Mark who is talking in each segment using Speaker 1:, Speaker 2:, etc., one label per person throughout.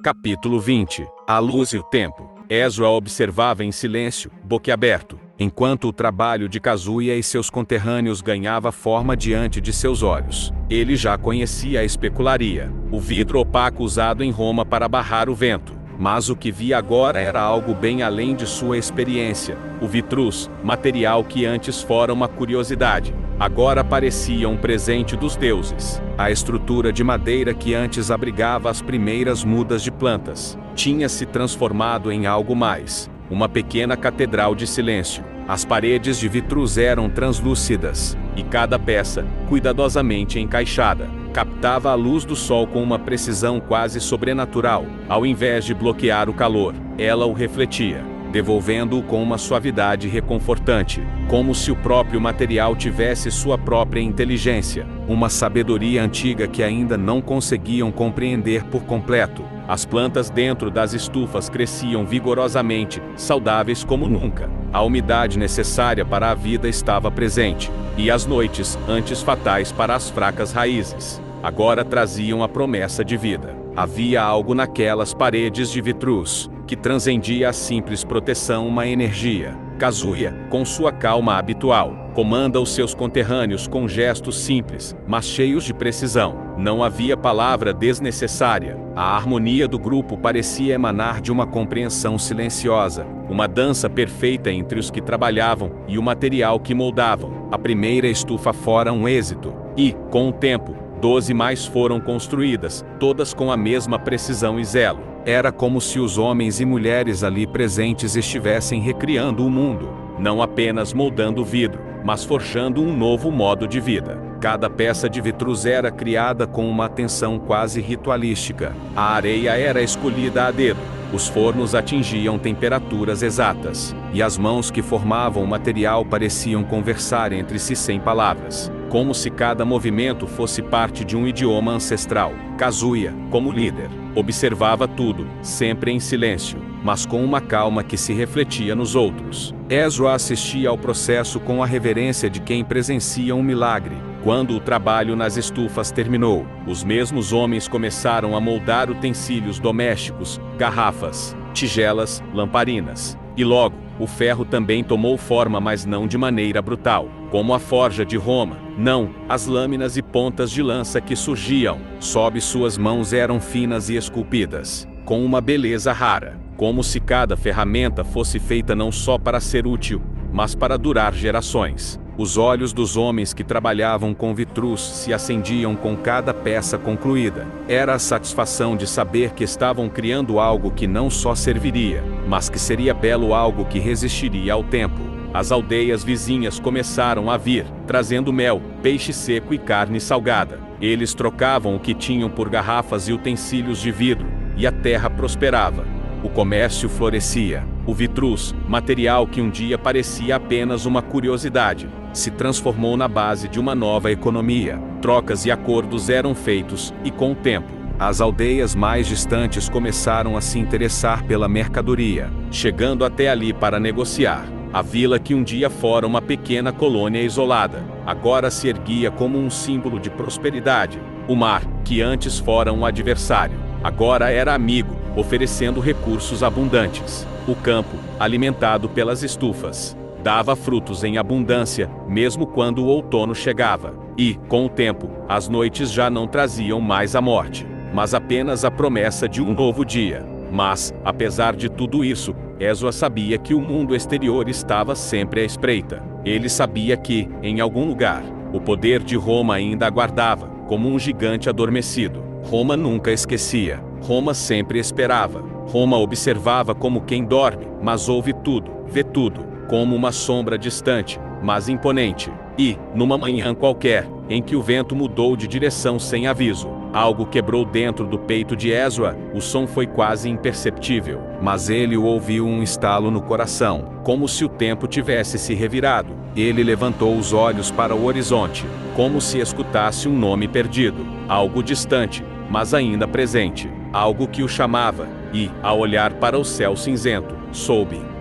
Speaker 1: Capítulo 20. A luz e o tempo. Ezra observava em silêncio, boquiaberto, enquanto o trabalho de Kazuya e seus conterrâneos ganhava forma diante de seus olhos. Ele já conhecia a especularia, o vidro opaco usado em Roma para barrar o vento. Mas o que via agora era algo bem além de sua experiência. O vitruz, material que antes fora uma curiosidade, agora parecia um presente dos deuses. A estrutura de madeira que antes abrigava as primeiras mudas de plantas, tinha se transformado em algo mais. Uma pequena catedral de silêncio. As paredes de vitruz eram translúcidas, e cada peça, cuidadosamente encaixada, captava a luz do sol com uma precisão quase sobrenatural. Ao invés de bloquear o calor, ela o refletia, devolvendo-o com uma suavidade reconfortante, como se o próprio material tivesse sua própria inteligência, uma sabedoria antiga que ainda não conseguiam compreender por completo. As plantas dentro das estufas cresciam vigorosamente, saudáveis como nunca. A umidade necessária para a vida estava presente, e as noites, antes fatais para as fracas raízes, agora traziam a promessa de vida. Havia algo naquelas paredes de vitruz, que transcendia a simples proteção, uma energia. Kazuya, com sua calma habitual, comanda os seus conterrâneos com gestos simples, mas cheios de precisão. Não havia palavra desnecessária. A harmonia do grupo parecia emanar de uma compreensão silenciosa, uma dança perfeita entre os que trabalhavam e o material que moldavam. A primeira estufa fora um êxito, e, com o tempo, 12 mais foram construídas, todas com a mesma precisão e zelo. Era como se os homens e mulheres ali presentes estivessem recriando o mundo, não apenas moldando o vidro, mas forjando um novo modo de vida. Cada peça de vitruz era criada com uma atenção quase ritualística. A areia era escolhida a dedo, os fornos atingiam temperaturas exatas, e as mãos que formavam o material pareciam conversar entre si sem palavras, como se cada movimento fosse parte de um idioma ancestral. Kazuya, como líder, observava tudo, sempre em silêncio, mas com uma calma que se refletia nos outros. Ezra assistia ao processo com a reverência de quem presencia um milagre. Quando o trabalho nas estufas terminou, os mesmos homens começaram a moldar utensílios domésticos, garrafas, tigelas, lamparinas. E logo, o ferro também tomou forma, mas não de maneira brutal, como a forja de Roma. Não, as lâminas e pontas de lança que surgiam sob suas mãos eram finas e esculpidas, com uma beleza rara, como se cada ferramenta fosse feita não só para ser útil, mas para durar gerações. Os olhos dos homens que trabalhavam com vitruz se acendiam com cada peça concluída. Era a satisfação de saber que estavam criando algo que não só serviria, mas que seria belo, algo que resistiria ao tempo. As aldeias vizinhas começaram a vir, trazendo mel, peixe seco e carne salgada. Eles trocavam o que tinham por garrafas e utensílios de vidro, e a terra prosperava. O comércio florescia. O vitruz, material que um dia parecia apenas uma curiosidade, se transformou na base de uma nova economia. Trocas e acordos eram feitos, e com o tempo, as aldeias mais distantes começaram a se interessar pela mercadoria, chegando até ali para negociar. A vila, que um dia fora uma pequena colônia isolada, agora se erguia como um símbolo de prosperidade. O mar, que antes fora um adversário, agora era amigo, oferecendo recursos abundantes. O campo, alimentado pelas estufas, dava frutos em abundância, mesmo quando o outono chegava. E, com o tempo, as noites já não traziam mais a morte, mas apenas a promessa de um novo dia. Mas, apesar de tudo isso, Ezra sabia que o mundo exterior estava sempre à espreita. Ele sabia que, em algum lugar, o poder de Roma ainda aguardava, como um gigante adormecido. Roma nunca esquecia. Roma sempre esperava. Roma observava como quem dorme, mas ouve tudo, vê tudo, como uma sombra distante, mas imponente. E, numa manhã qualquer, em que o vento mudou de direção sem aviso, algo quebrou dentro do peito de Ezra. O som foi quase imperceptível, mas ele o ouviu, um estalo no coração, como se o tempo tivesse se revirado. Ele levantou os olhos para o horizonte, como se escutasse um nome perdido, algo distante, mas ainda presente, algo que o chamava, e, ao olhar para o céu cinzento,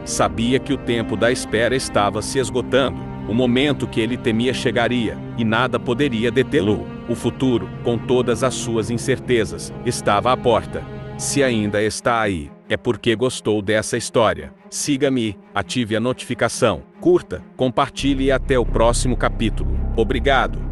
Speaker 1: sabia que o tempo da espera estava se esgotando. O momento que ele temia chegaria, e nada poderia detê-lo. O futuro, com todas as suas incertezas, estava à porta. Se ainda está aí, é porque gostou dessa história. Siga-me, ative a notificação, curta, compartilhe e até o próximo capítulo. Obrigado.